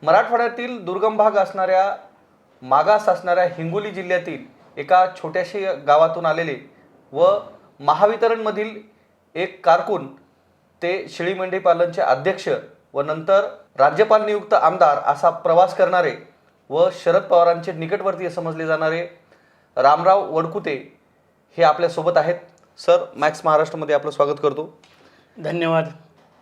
मराठवाड्यातील दुर्गम भाग असणाऱ्या मागास असणाऱ्या हिंगोली जिल्ह्यातील एका छोट्याशा गावातून आलेले व महावितरणमधील एक कारकून ते शेळी मेंढी पालनचे अध्यक्ष व नंतर राज्यपाल नियुक्त आमदार असा प्रवास करणारे व शरद पवारांचे निकटवर्तीय समजले जाणारे रामराव वडकुते हे आपल्यासोबत आहेत. सर, मॅक्स महाराष्ट्रामध्ये आपलं स्वागत करतो. धन्यवाद.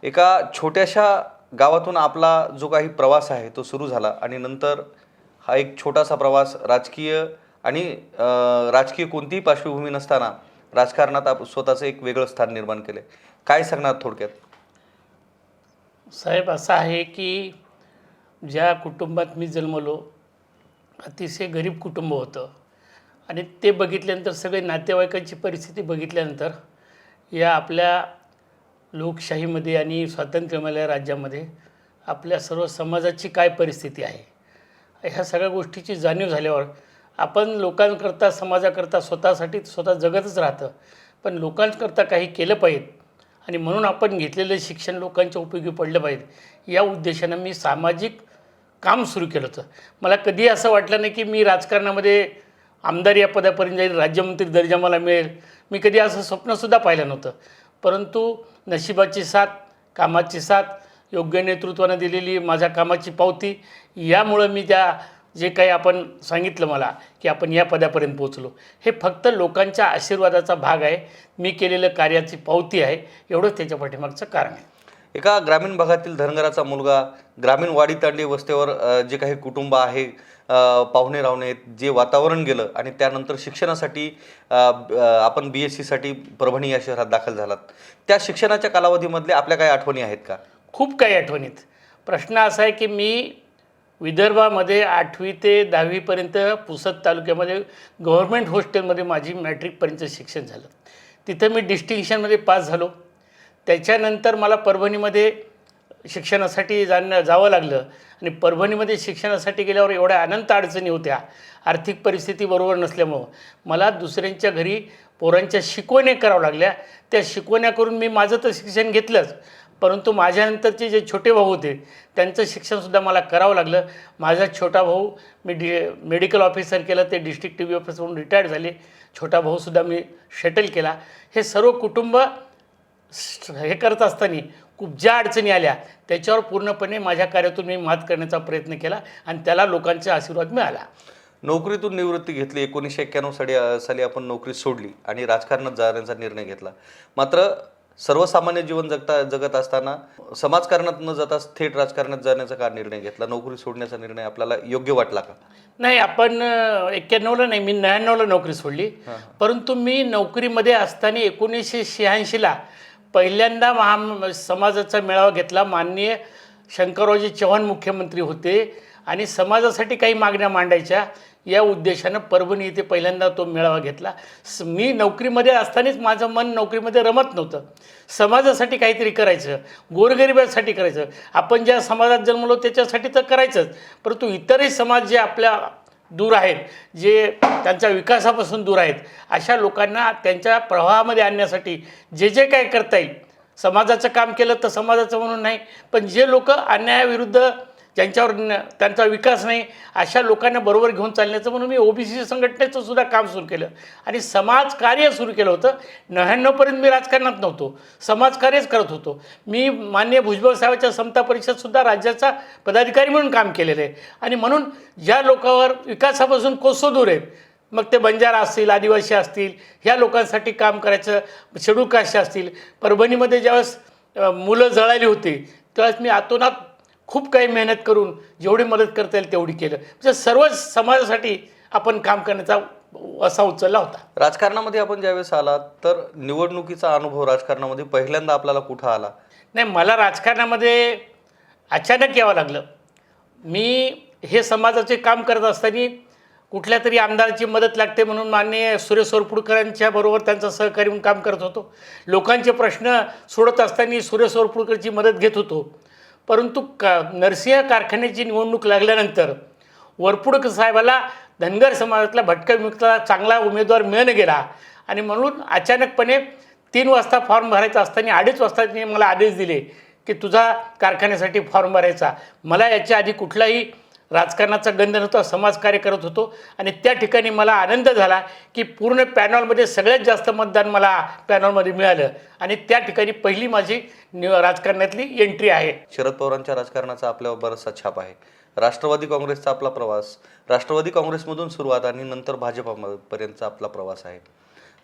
एका छोट्याशा गावातून आपला जो काही प्रवास आहे तो सुरू झाला आणि नंतर हा एक छोटासा प्रवास राजकीय कोणतीही पार्श्वभूमी नसताना राजकारणात स्वतःचं एक वेगळं स्थान निर्माण केलं. काय सांगणार थोडक्यात? साहेब, असं आहे की ज्या कुटुंबात मी जन्मलो अतिशय गरीब कुटुंब होतं आणि ते बघितल्यानंतर सगळे नातेवाईकांची परिस्थिती बघितल्यानंतर या आपल्या लोकशाहीमध्ये आणि स्वातंत्र्यमय राज्यामध्ये आपल्या सर्व समाजाची काय परिस्थिती आहे ह्या सगळ्या गोष्टीची जाणीव झाल्यावर आपण लोकांकरता समाजाकरता स्वतःसाठी स्वतः जगतच राहतं, पण लोकांकरता काही केलं पाहिजे आणि म्हणून आपण घेतलेलं शिक्षण लोकांच्या उपयोगी पडलं पाहिजे या उद्देशानं मी सामाजिक काम सुरू केलं होतं. मला कधी असं वाटलं नाही की मी राजकारणामध्ये आमदार या पदापर्यंत जाईल, राज्यमंत्री दर्जा मला मिळेल. मी कधी असं स्वप्नसुद्धा पाहिलं नव्हतं, परंतु नशिबाची साथ, कामाची साथ, योग्य नेतृत्वानं दिलेली माझ्या कामाची पावती, यामुळं मी त्या जे काही आपण सांगितलं मला की आपण या पदापर्यंत पोहोचलो, हे फक्त लोकांच्या आशीर्वादाचा भाग आहे. मी केलेलं कार्याची पावती आहे, एवढंच त्याच्या पाठीमागचं कारण आहे. एका ग्रामीण भागातील धनगराचा मुलगा ग्रामीण वाडी तांडी वस्त्यावर जे काही कुटुंब आहे, पाहुणे रावणे, जे वातावरण गेलं आणि त्यानंतर शिक्षणासाठी आपण BSc परभणी या शहरात दाखल झालात. त्या शिक्षणाच्या कालावधीमधले आपल्या काही आठवणी आहेत का? खूप काही आठवणीत. प्रश्न असा आहे की मी विदर्भामध्ये 8वी ते 10वीपर्यंत पुसद तालुक्यामध्ये गव्हर्मेंट हॉस्टेलमध्ये माझी मॅट्रिकपर्यंत शिक्षण झालं. तिथं मी डिस्टिंक्शनमध्ये पास झालो. त्याच्यानंतर मला परभणीमध्ये शिक्षणासाठी जावं लागलं आणि परभणीमध्ये शिक्षणासाठी गेल्यावर एवढ्या अनंत अडचणी होत्या. आर्थिक परिस्थिती बरोबर नसल्यामुळं मला दुसऱ्यांच्या घरी पोरांच्या शिकवण्या कराव्या लागल्या. त्या शिकवण्या करून मी माझं तर शिक्षण घेतलंच, परंतु माझ्यानंतरचे जे छोटे भाऊ होते त्यांचं शिक्षणसुद्धा मला करावं लागलं. माझा छोटा भाऊ मी मेडिकल ऑफिसर केलं, ते डिस्ट्रिक्ट TV ऑफिसर म्हणून रिटायर्ड झाले. छोटा भाऊसुद्धा मी शटल केला. हे सर्व कुटुंब हे करत असताना खूप ज्या अडचणी आल्या त्याच्यावर पूर्णपणे माझ्या कार्यातून मी मात करण्याचा प्रयत्न केला आणि त्याला लोकांचा आशीर्वाद मिळाला. नोकरीतून निवृत्ती घेतली. 1991 साली आपण नोकरी सोडली आणि राजकारणात जाण्याचा निर्णय घेतला. मात्र सर्वसामान्य जीवन जगत असताना समाजकारणात न जाता थेट राजकारणात जाण्याचा का निर्णय घेतला? नोकरी सोडण्याचा निर्णय आपल्याला योग्य वाटला का? नाही, आपण 91ला नाही, मी 99ला नोकरी सोडली. परंतु मी नोकरीमध्ये असताना 1986ला पहिल्यांदा समाजाचा मेळावा घेतला. माननीय शंकररावजी चव्हाण मुख्यमंत्री होते आणि समाजासाठी काही मागण्या मांडायच्या या उद्देशानं परभणी इथे पहिल्यांदा तो मेळावा घेतला. मी नोकरीमध्ये असतानाच माझं मन नोकरीमध्ये रमत नव्हतं. समाजासाठी काहीतरी करायचं, गोरगरिबासाठी करायचं. आपण ज्या समाजात जन्मलो त्याच्यासाठी तर करायचंच, परंतु इतरही समाज जे आपल्या दूर आहेत, जे त्यांच्या विकासापासून दूर आहेत, अशा लोकांना त्यांच्या प्रवाहामध्ये आणण्यासाठी जे जे काय करता येईल. समाजाचं काम केलं तर समाजाचं म्हणून नाही, पण जे लोक अन्यायाविरुद्ध ज्यांच्यावर त्यांचा विकास नाही अशा लोकांना बरोबर घेऊन चालण्याचं म्हणून मी OBC संघटनेचं सुद्धा काम सुरू केलं आणि समाजकार्य सुरू केलं होतं. 99पर्यंत मी राजकारणात नव्हतो, समाजकार्यच करत होतो. मी माननीय भुजबळ साहेबांच्या समता परिषदसुद्धा राज्याचा पदाधिकारी म्हणून काम केलेलं आहे आणि म्हणून ज्या लोकांवर विकासापासून कोसो दूर आहेत, मग ते बंजारा असतील, आदिवासी असतील, ह्या लोकांसाठी काम करायचं, शेड्यूल कास्ट असतील. परभणीमध्ये ज्यावेळेस मुलं जळाली होती त्यावेळेस मी आतोनात खूप काही मेहनत करून जेवढी मदत करता येईल तेवढी केलं. म्हणजे सर्वच समाजासाठी आपण काम करण्याचा असा उचलला होता. राजकारणामध्ये आपण ज्यावेळेस आला तर निवडणुकीचा अनुभव राजकारणामध्ये पहिल्यांदा आपल्याला कुठं आला? नाही, मला राजकारणामध्ये अचानक यावं लागलं. मी हे समाजाचे काम करत असताना कुठल्या तरी आमदाराची मदत लागते म्हणून माननीय सुरेश वरपुडकरांच्या बरोबर त्यांचा सहकारी म्हणून काम करत होतो. लोकांचे प्रश्न सोडत असताना सुरेश वरपुडकरची मदत घेत होतो. परंतु नरसिंह कारखान्याची निवडणूक लागल्यानंतर वरपुडकर साहेबाला धनगर समाजातला भटका विमुक्तला चांगला उमेदवार मिळून गेला आणि म्हणून अचानकपणे 3 वाजता फॉर्म भरायचा असताना 2:30 वाजता त्यांनी मला आदेश दिले की तुझा कारखान्यासाठी फॉर्म भरायचा. मला याच्या आधी कुठलाही राजकारणाचा गंध नव्हता, समाजकार्य करत होतो आणि त्या ठिकाणी मला आनंद झाला की पूर्ण पॅनॉलमध्ये सगळ्यात जास्त मतदान मला पॅनॉलमध्ये मिळालं आणि त्या ठिकाणी पहिली माझी राजकारणातली एंट्री आहे. शरद पवारांच्या राजकारणाचा आपल्यावर बराचसा छाप आहे. राष्ट्रवादी काँग्रेसचा आपला प्रवास, राष्ट्रवादी काँग्रेसमधून सुरुवात आणि नंतर भाजपापर्यंतचा आपला प्रवास आहे.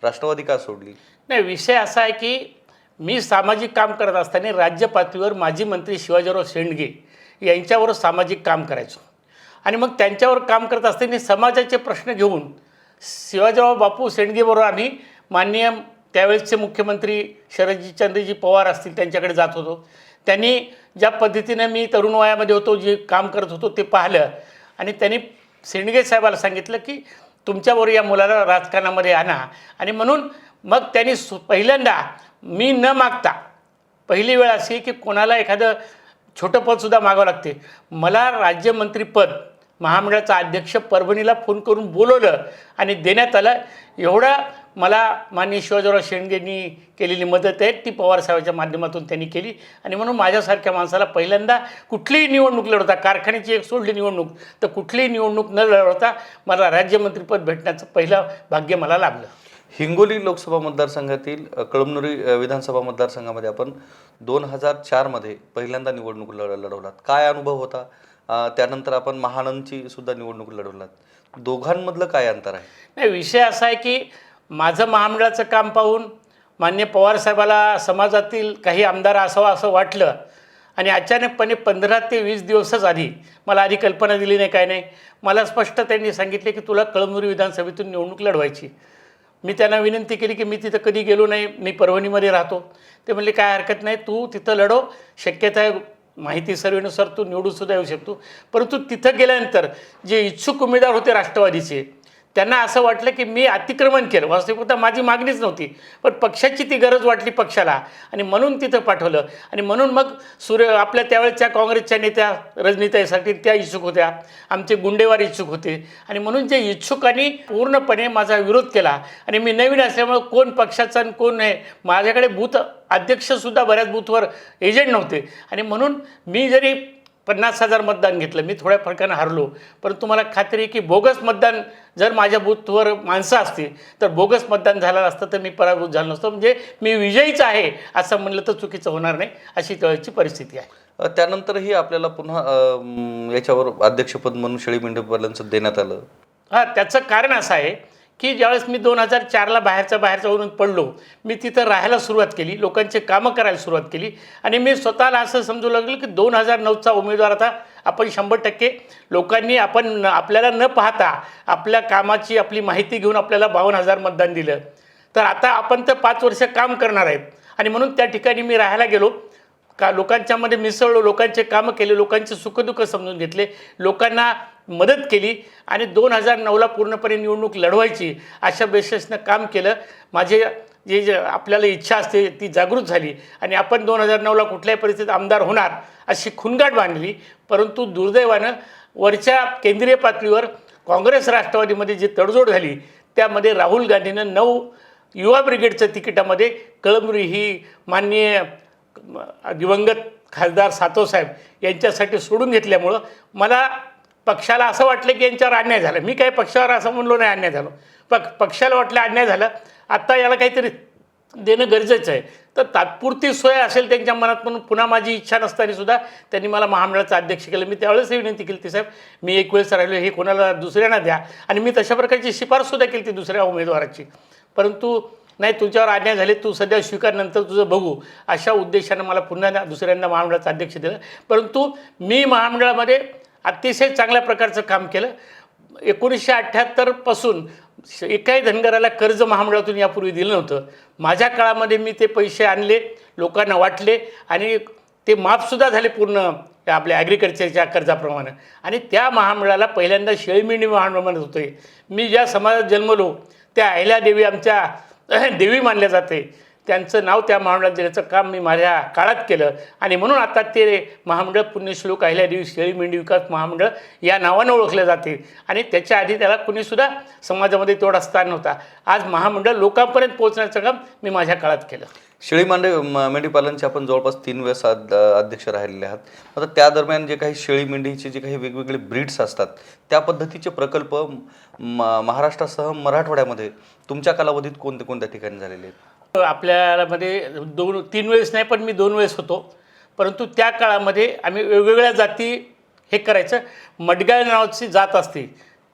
राष्ट्रवादी का सोडली? नाही, विषय असा आहे की मी सामाजिक काम करत असताना राज्य पातळीवर माजी मंत्री शिवाजीराव शेंडगे यांच्यावर सामाजिक काम करायचो आणि मग त्यांच्यावर काम करत असताना समाजाचे प्रश्न घेऊन शिवाजीराव बापू शेंडगेबरोबर आम्ही माननीय त्यावेळेसचे मुख्यमंत्री शरदचंद्रजी पवार असतील त्यांच्याकडे जात होतो. त्यांनी ज्या पद्धतीने मी तरुण वयामध्ये होतो, जे काम करत होतो ते पाहिलं आणि त्यांनी शेंडगे साहेबाला सांगितलं की तुमच्याबरोबर या मुलाला राजकारणामध्ये आणा. आणि म्हणून मग त्यांनी पहिल्यांदा मी न मागता, पहिली वेळ अशी की कोणाला एखादं छोटं पदसुद्धा मागावं लागते, मला राज्यमंत्रीपद महामंडळाचा अध्यक्ष परभणीला फोन करून बोलवलं आणि देण्यात आलं. एवढा मला माननीय शिवाजीराव शेंडगेंनी केलेली मदत आहे ती पवारसाहेबांच्या माध्यमातून त्यांनी केली. आणि म्हणून माझ्यासारख्या माणसाला पहिल्यांदा कुठलीही निवडणूक लढवता, कारखान्याची एक सोडली निवडणूक तर कुठलीही निवडणूक न लढवता मला राज्यमंत्रीपद भेटण्याचं पहिलं भाग्य मला लाभलं. हिंगोली लोकसभा मतदारसंघातील कळमनुरी विधानसभा मतदारसंघामध्ये आपण 2004मध्ये पहिल्यांदा निवडणूक लढवलात. काय अनुभव होता? त्यानंतर आपण महानंदची सुद्धा निवडणूक लढवलात. दोघांमधलं काय अंतर आहे? नाही, विषय असा आहे की माझं महामंडळाचं काम पाहून माननीय पवारसाहेबाला समाजातील काही आमदार असावं असं वाटलं आणि अचानकपणे 15 ते 20 दिवसच आधी, मला आधी कल्पना दिली नाही, काय नाही, मला स्पष्ट त्यांनी सांगितले की तुला कळमनुरी विधानसभेतून निवडणूक लढवायची. मी त्यांना विनंती केली की मी तिथं कधी गेलो नाही, मी परभणीमध्ये राहतो. ते म्हणले काय हरकत नाही, तू तिथं लढव, शक्यता आहे माहिती सर्वेनुसार तू निवडूनसुद्धा येऊ शकतो. परंतु तिथं गेल्यानंतर जे इच्छुक उमेदवार होते राष्ट्रवादीचे, त्यांना असं वाटलं की मी अतिक्रमण केलं. वास्तविकता माझी मागणीच नव्हती, पण पक्षाची ती गरज वाटली पक्षाला आणि म्हणून तिथं पाठवलं. आणि म्हणून मग आपल्या त्यावेळेच्या काँग्रेसच्या नेत्या रजनीताईसाठी त्या इच्छुक होत्या, आमचे गुंडेवार इच्छुक होते आणि म्हणून जे इच्छुकांनी पूर्णपणे माझा विरोध केला. आणि मी नवीन असल्यामुळं कोण पक्षाचा आणि कोण आहे, माझ्याकडे बूथ अध्यक्षसुद्धा बऱ्याच बूथवर एजंट नव्हते आणि म्हणून मी जरी 50,000 मतदान घेतलं, मी थोड्या फरकानं हारलो, परंतु मला खात्री आहे की बोगस मतदान जर माझ्या बूथवर माणसं असती तर बोगस मतदान झालं असतं तर मी पराभूत झालो नसतो. म्हणजे मी विजयीच आहे असं म्हणलं तर चुकीचं होणार नाही, अशी त्यावेळची परिस्थिती आहे. त्यानंतरही आपल्याला पुन्हा याच्यावर अध्यक्षपद म्हणून शेळी मेंढीपालनचं देण्यात आलं. हां, त्याचं कारण असं आहे की ज्यावेळेस मी 2004ला बाहेरच्या पडलो, मी तिथं राहायला सुरुवात केली, लोकांचे कामं करायला सुरुवात केली आणि मी स्वतःला असं समजू लागलो की 2009चा उमेदवार आता आपण 100% लोकांनी आपल्याला न पाहता आपल्या कामाची आपली माहिती घेऊन आपल्याला 52,000 मतदान दिलं, तर आता आपण तर 5 वर्ष काम करणार आहेत. आणि म्हणून त्या ठिकाणी मी राहायला गेलो, का लोकांच्यामध्ये मिसळलो, लोकांचे कामं केले, लोकांचे सुखदुःख समजून घेतले, लोकांना मदत केली आणि 2009ला पूर्णपणे निवडणूक लढवायची अशा बेसिसनं काम केलं. माझे जे आपल्याला इच्छा असते ती जागृत झाली आणि आपण 2009ला कुठल्याही परिस्थितीत आमदार होणार अशी खुणगाठ बांधली. परंतु दुर्दैवानं वरच्या केंद्रीय पातळीवर काँग्रेस राष्ट्रवादीमध्ये जी तडजोड झाली त्यामध्ये राहुल गांधीनं 9 युवा ब्रिगेडच्या तिकिटामध्ये कळमनुरी ही माननीय दिवंगत खासदार सातवसाहेब यांच्यासाठी सोडून घेतल्यामुळं मला पक्षाला असं वाटलं की यांच्यावर अन्याय झाला. मी काही पक्षावर असं म्हणलो नाही अन्याय झालो, पक्षाला वाटलं अन्याय झालं, आत्ता याला काहीतरी देणं गरजेचं आहे. तर तात्पुरती सोय असेल त्यांच्या मनात म्हणून पुन्हा माझी इच्छा नसतानासुद्धा त्यांनी मला महामंडळाचं अध्यक्ष केलं. मी त्यावेळेस विनंती केली ती साहेब मी एक वेळेस राहिलो, हे कोणाला दुसऱ्यांना द्या आणि मी तशा प्रकारची शिफारसुद्धा केली ती दुसऱ्या उमेदवाराची. परंतु नाही, तुझ्यावर अन्याय झाले, तू सध्या स्वीकार, नंतर तुझं बघू, अशा उद्देशानं मला पुन्हा दुसऱ्यांदा महामंडळाचं अध्यक्ष दिलं. परंतु मी महामंडळामध्ये अतिशय चांगल्या प्रकारचं काम केलं. 1978 पासून एकाही धनगराला कर्ज महामंडळातून यापूर्वी दिलं नव्हतं. माझ्या काळामध्ये मी ते पैसे आणले, लोकांना वाटले आणि ते माफसुद्धा झाले पूर्ण आपल्या ॲग्रिकल्चरच्या कर्जाप्रमाणे. आणि त्या महामंडळाला पहिल्यांदा शेळीमेंढी महामंडळ म्हणत होते. मी ज्या समाजात जन्मलो त्या अहिल्यादेवी आमच्या देवी मानल्या जाते, त्यांचं नाव त्या महामंडळात देण्याचं काम मी माझ्या काळात केलं आणि म्हणून आता ते महामंडळ पुण्यश्लोक अहिल्यादेवी शेळी मेंढी विकास महामंडळ या नावानं ओळखलं जाते. आणि त्याच्या आधी त्याला कुणीसुद्धा समाजामध्ये तेवढा स्थान नव्हता. आज महामंडळ लोकांपर्यंत पोहोचण्याचं काम मी माझ्या काळात केलं. शेळी मेंढी पालनचे आपण जवळपास 3 वेळेस अध्यक्ष राहिलेले आहात. आता त्या दरम्यान जे काही शेळी मेंढीचे जे काही वेगवेगळे ब्रीड्स असतात त्या पद्धतीचे प्रकल्प महाराष्ट्रासह मराठवाड्यामध्ये तुमच्या कालावधीत कोणत्या कोणत्या ठिकाणी झालेले आहेत? आपल्यामध्ये 2-3 वेळेस नाही, पण मी 2 वेळेस होतो. परंतु त्या काळामध्ये आम्ही वेगवेगळ्या जाती हे करायचं. मडगाळ नावाची जात असते,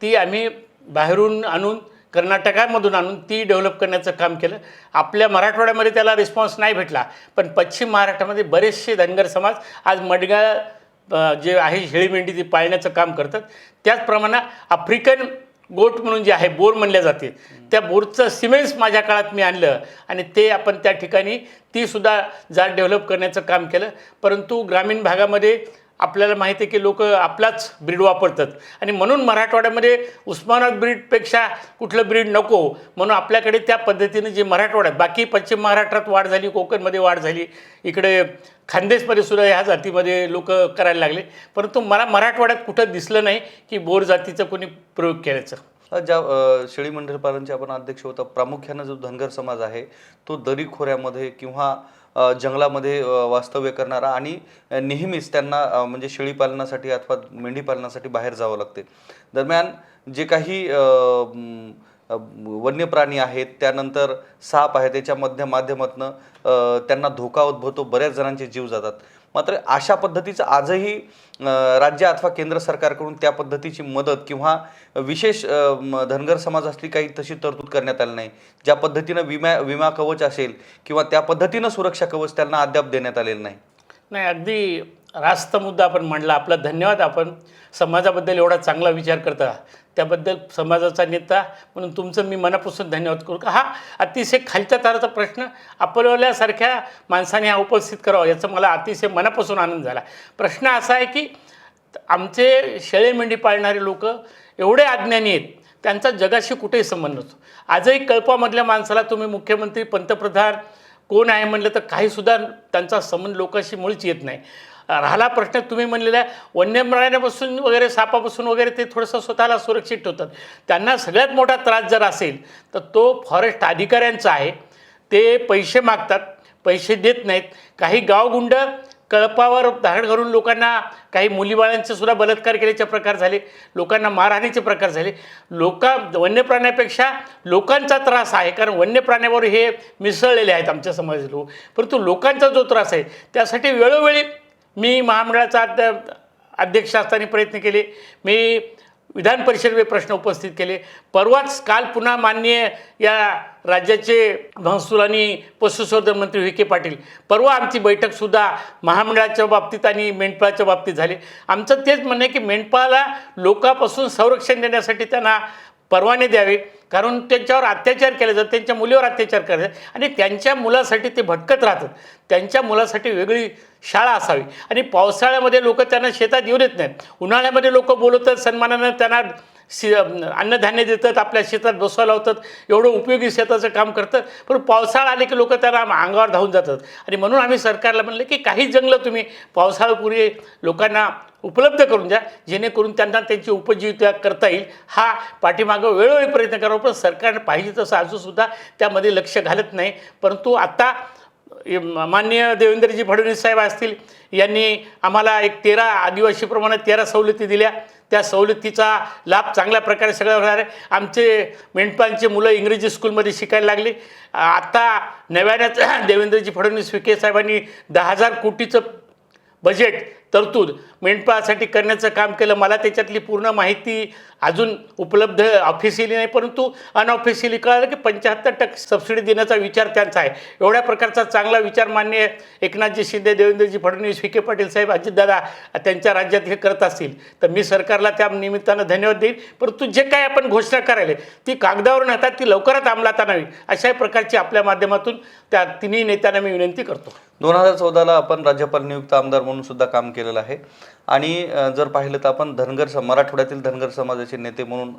ती आम्ही बाहेरून आणून, कर्नाटकामधून आणून ती डेव्हलप करण्याचं काम केलं. आपल्या मराठवाड्यामध्ये त्याला रिस्पॉन्स नाही भेटला, पण पश्चिम महाराष्ट्रामध्ये बरेचसे धनगर समाज आज मडगाळ जे आहे शेळी मेंढी ती पाळण्याचं काम करतात. त्याचप्रमाणे आफ्रिकन गोट म्हणून जे आहे, बोर म्हणल्या जाते, त्या बोरचं सिमेंट्स माझ्या काळात मी आणलं आणि ते आपण त्या ठिकाणी तीसुद्धा जात डेव्हलप करण्याचं काम केलं. परंतु ग्रामीण भागामध्ये आपल्याला माहिती आहे की लोक आपलाच ब्रीड वापरतात आणि म्हणून मराठवाड्यामध्ये उस्मानाबाद ब्रीडपेक्षा कुठलं ब्रीड नको म्हणून आपल्याकडे त्या पद्धतीने जे मराठवाड्यात, बाकी पश्चिम महाराष्ट्रात वाढ झाली, कोकणमध्ये वाढ झाली, इकडे खानदेशमध्ये सुद्धा ह्या जातीमध्ये लोक करायला लागले. परंतु मला मराठवाड्यात कुठं दिसलं नाही की बोर जातीचं कोणी प्रयोग केल्याचं. ज्या शेळी मेंढी पालनचे आपण अध्यक्ष होता, प्रामुख्यानं जो धनगर समाज आहे तो दरीखोऱ्यामध्ये किंवा जंगलामध्ये वास्तव्य करणारा आणि नेहमीच त्यांना म्हणजे शेळी पालनासाठी अथवा मेंढी पालनासाठी बाहेर जावं लागते. दरम्यान जे काही वन्य प्राणी आहेत, त्यानंतर साप आहे, त्याच्या माध्यमातून त्यांना धोका उद्भवतो, बऱ्याच जणांचे जीव जातात. मात्र अशा पद्धतीचं आजही राज्य अथवा केंद्र सरकारकडून त्या पद्धतीची मदत किंवा विशेष धनगर समाजासाठी काही तशी तरतूद करण्यात आली नाही. ज्या पद्धतीनं विमा कवच असेल किंवा त्या पद्धतीनं सुरक्षा कवच त्यांना अद्याप देण्यात आलेलं नाही. नाही, अगदी रास्त मुद्दा आपण मांडला. आपला धन्यवाद. आपण समाजाबद्दल एवढा चांगला विचार करता, त्याबद्दल समाजाचा नेता म्हणून तुमचं मी मनापासून धन्यवाद करू. का हा अतिशय खालच्या थराचा प्रश्न आपल्यासारख्या माणसाने हा उपस्थित करावा, याचा मला अतिशय मनापासून आनंद झाला. प्रश्न असा आहे की आमचे शेळी मेंढी पाळणारे लोक एवढे अज्ञानी आहेत, त्यांचा जगाशी कुठेही संबंध नसतो. आजही कळपामधल्या माणसाला तुम्ही मुख्यमंत्री, पंतप्रधान कोण आहे म्हणलं तर काहीसुद्धा त्यांचा संबंध लोकांशी मुळीच येत नाही. राहिला प्रश्न तुम्ही म्हणलेल्या वन्य प्राण्यापासून वगैरे, सापापासून वगैरे, ते थोडंसं स्वतःला सुरक्षित ठेवतात. त्यांना सगळ्यात मोठा त्रास जर असेल तर तो फॉरेस्ट अधिकाऱ्यांचा आहे. ते पैसे मागतात, पैसे देत नाहीत. काही गावगुंड कळपावर धाड घालून लोकांना, काही मुलीबाळांचे सुद्धा बलात्कार केल्याचे प्रकार झाले, लोकांना मारहाणीचे प्रकार झाले. वन्य प्राण्यापेक्षा लोकांचा त्रास आहे, कारण वन्य प्राण्यावर हे मिसळलेले आहेत आमच्या समाजाचे लोक. परंतु लोकांचा जो त्रास आहे त्यासाठी वेळोवेळी मी महामंडळाचा अध्यक्ष असताना प्रयत्न केले. मी विधान परिषदेत प्रश्न उपस्थित केले. काल पुन्हा माननीय या राज्याचे महसूल आणि पशुसंवर्धन मंत्री विखे पाटील, परवा आमची बैठकसुद्धा महामंडळाच्या बाबतीत आणि मेंढपाळाच्या बाबतीत झाली. आमचं तेच म्हणणं आहे की मेंढपाळाला लोकांपासून संरक्षण देण्यासाठी त्यांना परवाने द्यावे, कारण त्यांच्यावर अत्याचार केले जातात, त्यांच्या मुलीवर अत्याचार केले जातात आणि त्यांच्या मुलासाठी ते भटकत राहतात. त्यांच्या मुलासाठी वेगळी शाळा असावी. आणि पावसाळ्यामध्ये लोक त्यांना शेतात येऊ देत नाहीत. उन्हाळ्यामध्ये लोक बोलवतात, सन्मानानं त्यांना अन्नधान्य देतात, आपल्या शेतात बसवायला लावतात, एवढं उपयोगी शेताचं काम करतात. पण पावसाळा आले की लोक त्यांना अंगावर धावून जातात. आणि म्हणून आम्ही सरकारला म्हणलं की काही जंगलं तुम्ही पावसाळ्यापूर्वी लोकांना उपलब्ध करून द्या, जेणेकरून त्यांना त्यांची उपजीविका करता येईल. हा पाठीमागं वेळोवेळी प्रयत्न करावा, पण सरकारने पाहिजे तसं अजूनसुद्धा त्यामध्ये लक्ष घालत नाही. परंतु आता माननीय देवेंद्रजी फडणवीस साहेब असतील, यांनी आम्हाला एक 13 आदिवासीप्रमाणे 13 सवलती दिल्या. त्या सवलतीचा लाभ चांगल्या प्रकारे सगळं होणार आहे. आमचे मेंढपाळांचे मुलं इंग्रजी स्कूलमध्ये शिकायला लागली. आता नव्यानेच देवेंद्रजी फडणवीस विखे साहेबांनी 10,000 कोटीचं बजेट तरतूद मेंढपाळासाठी करण्याचं काम केलं. मला त्याच्यातली पूर्ण माहिती अजून उपलब्ध ऑफिशियली नाही, परंतु अनऑफिशियली कळालं की 75% सबसिडी देण्याचा विचार त्यांचा आहे. एवढ्या प्रकारचा चांगला विचार माननीय एकनाथजी शिंदे, देवेंद्रजी फडणवीस, विखे पाटील साहेब, अजितदादा त्यांच्या राज्यात हे करत असतील तर मी सरकारला त्या निमित्तानं धन्यवाद देईन. परंतु जे काय आपण घोषणा करायला ती कागदावर नव्हतात, ती लवकरात अंमलात आणावी, अशा प्रकारची आपल्या माध्यमातून त्या तिन्ही नेत्यांना मी विनंती करतो. 2014ला आपण राज्यपाल नियुक्त आमदार म्हणून सुद्धा काम केलेलं आहे आणि जर पाहिलं तर आपण मराठवाड्यातील धनगर समाजाचे नेते म्हणून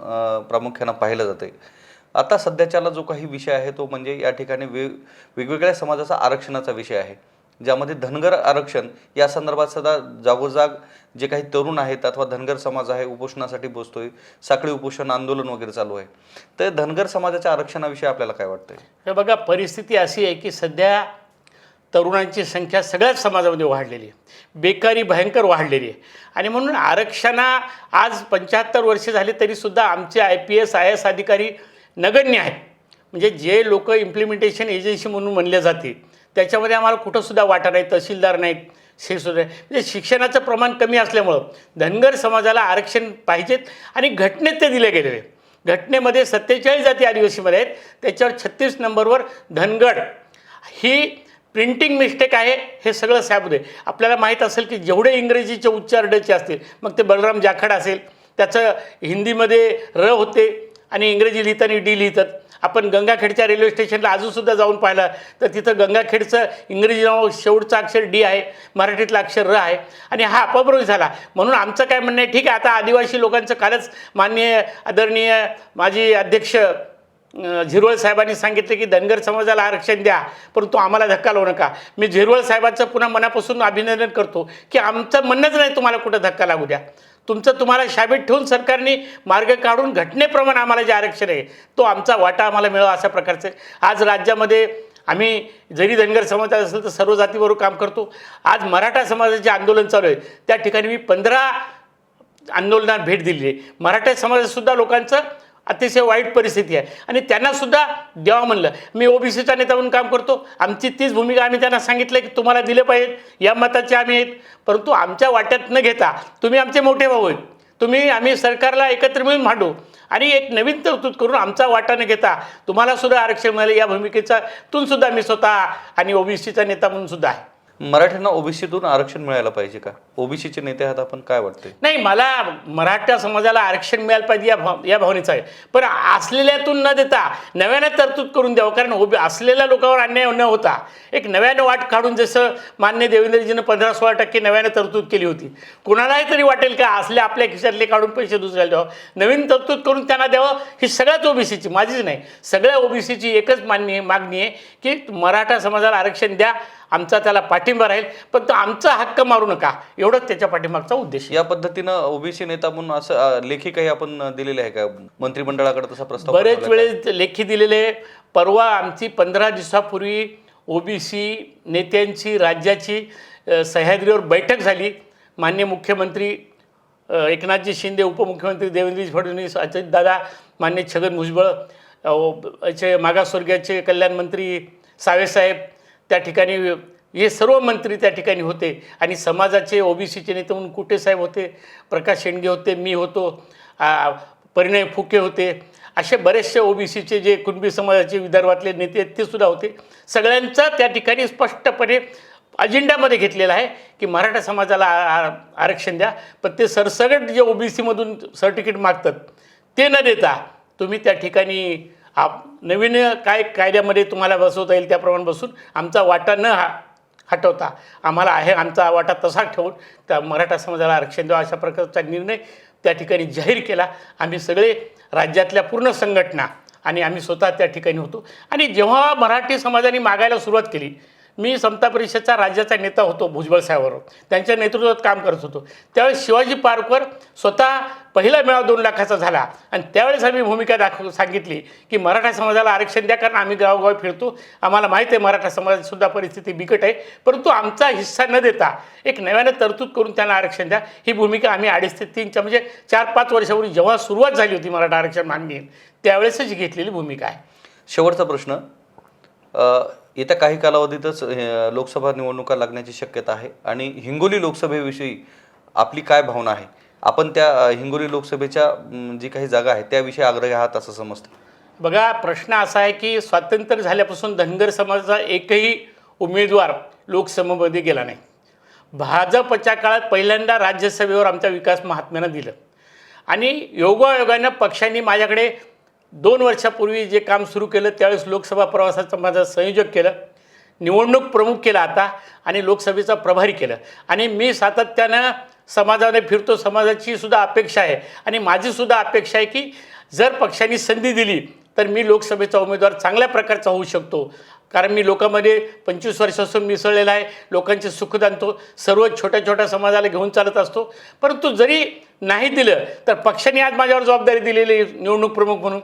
प्रामुख्यानं पाहिलं जाते. आता सध्याच्याला जो काही विषय आहे तो म्हणजे या ठिकाणी वेगवेगळ्या समाजाचा आरक्षणाचा विषय आहे, ज्यामध्ये धनगर आरक्षण या संदर्भात सध्या जागोजाग जे काही तरुण आहेत अथवा धनगर समाज आहे उपोषणासाठी बसतोय, साखळी उपोषण आंदोलन वगैरे चालू आहे. तर धनगर समाजाच्या आरक्षणाविषयी आपल्याला काय वाटतंय? हे बघा, परिस्थिती अशी आहे की सध्या तरुणांची संख्या सगळ्याच समाजामध्ये वाढलेली आहे, बेकारी भयंकर वाढलेली आहे. आणि म्हणून आरक्षणा आज 75 वर्षे झाली तरीसुद्धा आमचे IPS IAS अधिकारी नगण्य आहेत. म्हणजे जे लोक इम्प्लिमेंटेशन एजन्सी म्हणून म्हणले जाते त्याच्यामध्ये आम्हाला कुठंसुद्धा वाटा नाही, तहसीलदार नाहीत, हे सुद्धा म्हणजे शिक्षणाचं प्रमाण कमी असल्यामुळं धनगर समाजाला आरक्षण पाहिजेत आणि घटनेत ते दिले गेलेले. घटनेमध्ये 47 जाती आदिवासीमध्ये आहेत, त्याच्यावर 36 नंबरवर धनगड ही प्रिंटिंग मिस्टेक आहे. हे सगळं साहेब आपल्याला माहीत असेल की जेवढे इंग्रजीचे उच्चार डचे असतील, मग ते बलराम जाखड असेल त्याचं हिंदीमध्ये र होते आणि इंग्रजी लिहिताना डी लिहितात. आपण गंगाखेडच्या रेल्वे स्टेशनला अजूनसुद्धा जाऊन पाहिलं तर तिथं गंगाखेडचं इंग्रजी नाव शेवटचं अक्षर डी आहे, मराठीतलं अक्षर र आहे आणि हा अपभ्रंश झाला. म्हणून आमचं काय म्हणणं आहे, ठीक आहे आता आदिवासी लोकांचं कालच माननीय आदरणीय माजी अध्यक्ष झिरवळ साहेबांनी सांगितलं की धनगर समाजाला आरक्षण द्या, परंतु आम्हाला धक्का लावू नका. मी झिरवळ साहेबांचं पुन्हा मनापासून अभिनंदन करतो की आमचं म्हणणंच नाही तुम्हाला कुठं धक्का लागू द्या. तुम्हाला शाबीत ठेवून सरकारने मार्ग काढून घटनेप्रमाणे आम्हाला जे आरक्षण आहे तो आमचा वाटा आम्हाला मिळावा अशा प्रकारचं. आज राज्यामध्ये आम्ही जरी धनगर समाज असेल तर सर्व जातीबरोबर काम करतो. आज मराठा समाजाचे आंदोलन चालू आहे, त्या ठिकाणी मी 15 आंदोलनात भेट दिली आहे. मराठा समाजातसुद्धा लोकांचं अतिशय वाईट परिस्थिती आहे आणि त्यांनासुद्धा द्यावं म्हणलं. मी OBCचा नेता म्हणून काम करतो, आमची तीच भूमिका आम्ही त्यांना सांगितलं की तुम्हाला दिले पाहिजे, या मताचे आम्ही आहेत, परंतु आमच्या वाट्यात न घेता तुम्ही आमचे मोठे भाऊ आहेत, आम्ही सरकारला एकत्र मिळून मांडू आणि एक नवीन तरतूद करून आमचा वाटा न घेता तुम्हालासुद्धा आरक्षण मिळालं या भूमिकेचा तुनसुद्धा मी स्वतः आणि OBCचा नेता म्हणून सुद्धा आहे. मराठ्यांना OBCतून आरक्षण मिळायला पाहिजे का? OBCचे नेते आहात आपण, काय वाटते? नाही, मला मराठा समाजाला आरक्षण मिळायला पाहिजे या भावनेचं आहे, पण असलेल्यातून न देता नव्यानं तरतूद करून द्यावं. कारण असलेल्या लोकांवर अन्याय न होता एक नव्यानं वाट काढून, जसं मान्य देवेंद्रजीनं 15-16% नव्यानं तरतूद केली होती, कुणालाही तरी वाटेल का असले आपल्या खिशातले काढून पैसे दुसऱ्याला द्यावं, नवीन तरतूद करून त्यांना द्यावं. ही सगळ्याच OBCची, माझीच नाही, सगळ्या OBCची एकच मागणी आहे की मराठा समाजाला आरक्षण द्या, आमचा त्याला पाठिंबा राहील, पण तो आमचा हक्क मारू नका, एवढंच त्याच्या पाठिंबाचा उद्देश. या पद्धतीनं OBC नेता म्हणून असं लेखी काही आपण दिलेले आहे का मंत्रिमंडळाकडे? तसा प्रस्ताव बरेच वेळेस लेखी दिलेले. परवा आमची 15 दिवसापूर्वी OBC नेत्यांची राज्याची सह्याद्रीवर बैठक झाली. माननीय मुख्यमंत्री एकनाथजी शिंदे, उपमुख्यमंत्री देवेंद्रजी फडणवीस, अजितदादा, माननीय छगन भुजबळ, मागासवर्गीयाचे कल्याण मंत्री साहेब त्या ठिकाणी, हे सर्व मंत्री त्या ठिकाणी होते आणि समाजाचे OBCचे नेते म्हणून कुटे साहेब होते, प्रकाश शेंडगे होते, मी होतो, परिणय फुके होते, असे बरेचसे OBCचे जे कुणबी समाजाचे विदर्भातले नेते आहेत ते सुद्धा होते. सगळ्यांचा त्या ठिकाणी स्पष्टपणे अजेंडामध्ये घेतलेला आहे की मराठा समाजाला आरक्षण द्या, पण ते सरसकट जे OBCमधून सर्टिफिकेट मागतात ते न देता तुम्ही त्या ठिकाणी नवीन काय कायद्यामध्ये तुम्हाला बसवता येईल त्याप्रमाणे बसून आमचा वाटा न हटवता आम्हाला आहे आमचा वाटा तसा ठेवून त्या मराठा समाजाला आरक्षण द्यावं अशा प्रकारचा निर्णय त्या ठिकाणी जाहीर केला. आम्ही सगळे राज्यातल्या पूर्ण संघटना आणि आम्ही स्वतः त्या ठिकाणी होतो. आणि जेव्हा मराठी समाजाने मागायला सुरुवात केली, मी समता परिषदचा राज्याचा नेता होतो भुजबळ साहेबांवर, त्यांच्या नेतृत्वात काम करत होतो, त्यावेळेस शिवाजी पार्कवर स्वतः पहिला मेळावा 2 लाखाचा झाला आणि त्यावेळेस आम्ही भूमिका सांगितली की मराठा समाजाला आरक्षण द्या, कारण आम्ही गावोगावी फिरतो, आम्हाला माहीत आहे मराठा समाजाचीसुद्धा परिस्थिती बिकट आहे, परंतु आमचा हिस्सा न देता एक नव्यानं तरतूद करून त्यांना आरक्षण द्या. ही भूमिका आम्ही 2.5 ते 3 म्हणजे 4-5 वर्षापूर्वी जेव्हा सुरुवात झाली होती मराठा आरक्षण मागणी, त्यावेळेसच घेतलेली भूमिका आहे. शेवटचा प्रश्न, येत्या काही कालावधीतच लोकसभा निवडणुका लागण्याची शक्यता आहे आणि हिंगोली लोकसभेविषयी आपली काय भावना आहे? आपण त्या हिंगोली लोकसभेच्या जी काही जागा आहे त्याविषयी आग्रही आहात असं समजतं? बघा, प्रश्न असा आहे की स्वातंत्र्य झाल्यापासून धनगर समाजाचा एकही उमेदवार लोकसभेमध्ये गेला नाही. भाजपच्या काळात पहिल्यांदा राज्यसभेवर आमच्या विकास महात्म्यानं दिलं आणि योगायोगानं पक्षांनी माझ्याकडे 2 वर्षापूर्वी जे काम सुरू केलं त्यावेळेस लोकसभा प्रवासाचं माझं संयोजक केलं, निवडणूक प्रमुख केला आता आणि लोकसभेचा प्रभारी केलं. आणि मी सातत्यानं समाजाने फिरतो, समाजाची सुद्धा अपेक्षा आहे आणि माझीसुद्धा अपेक्षा आहे की जर पक्षांनी संधी दिली तर मी लोकसभेचा उमेदवार चांगल्या प्रकारचा होऊ शकतो, कारण मी लोकांमध्ये 25 वर्षापासून मिसळलेला आहे, लोकांचे सुख जाणतो, सर्व छोट्या समाजाला घेऊन चालत असतो. परंतु जरी नाही दिलं तर पक्षाने आज माझ्यावर जबाबदारी दिलेली निवडणूक प्रमुख म्हणून,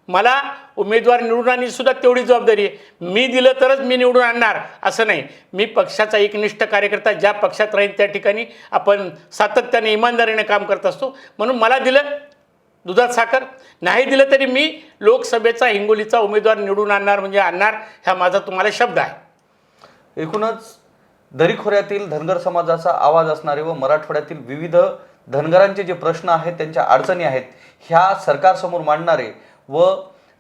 मला उमेदवार निवडून आणण्याची सुद्धा तेवढी जबाबदारी आहे. मी दिलं तरच मी निवडून आणणार असं नाही. मी पक्षाचा एकनिष्ठ कार्यकर्ता, ज्या पक्षात राहील त्या ठिकाणी आपण सातत्याने इमानदारीने काम करत असतो. म्हणून मला दिलं दुधात साखर, नाही दिलं तरी मी लोकसभेचा हिंगोलीचा उमेदवार निवडून आणणार म्हणजे आणणार, हा माझा तुम्हाला शब्द आहे. एकूणच दरीखोऱ्यातील धनगर समाजाचा आवाज असणारे व मराठवाड्यातील विविध धनगरांचे जे प्रश्न आहेत, त्यांच्या अडचणी आहेत, ह्या सरकारसमोर मांडणारे व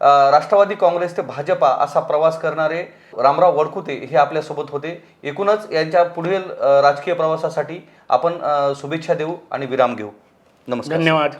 राष्ट्रवादी काँग्रेस ते भाजपा असा प्रवास करणारे रामराव वडकुते हे आपल्यासोबत होते. एकूणच यांच्या पुढील राजकीय प्रवासासाठी आपण शुभेच्छा देऊ आणि विराम घेऊ. नमस्कार. धन्यवाद.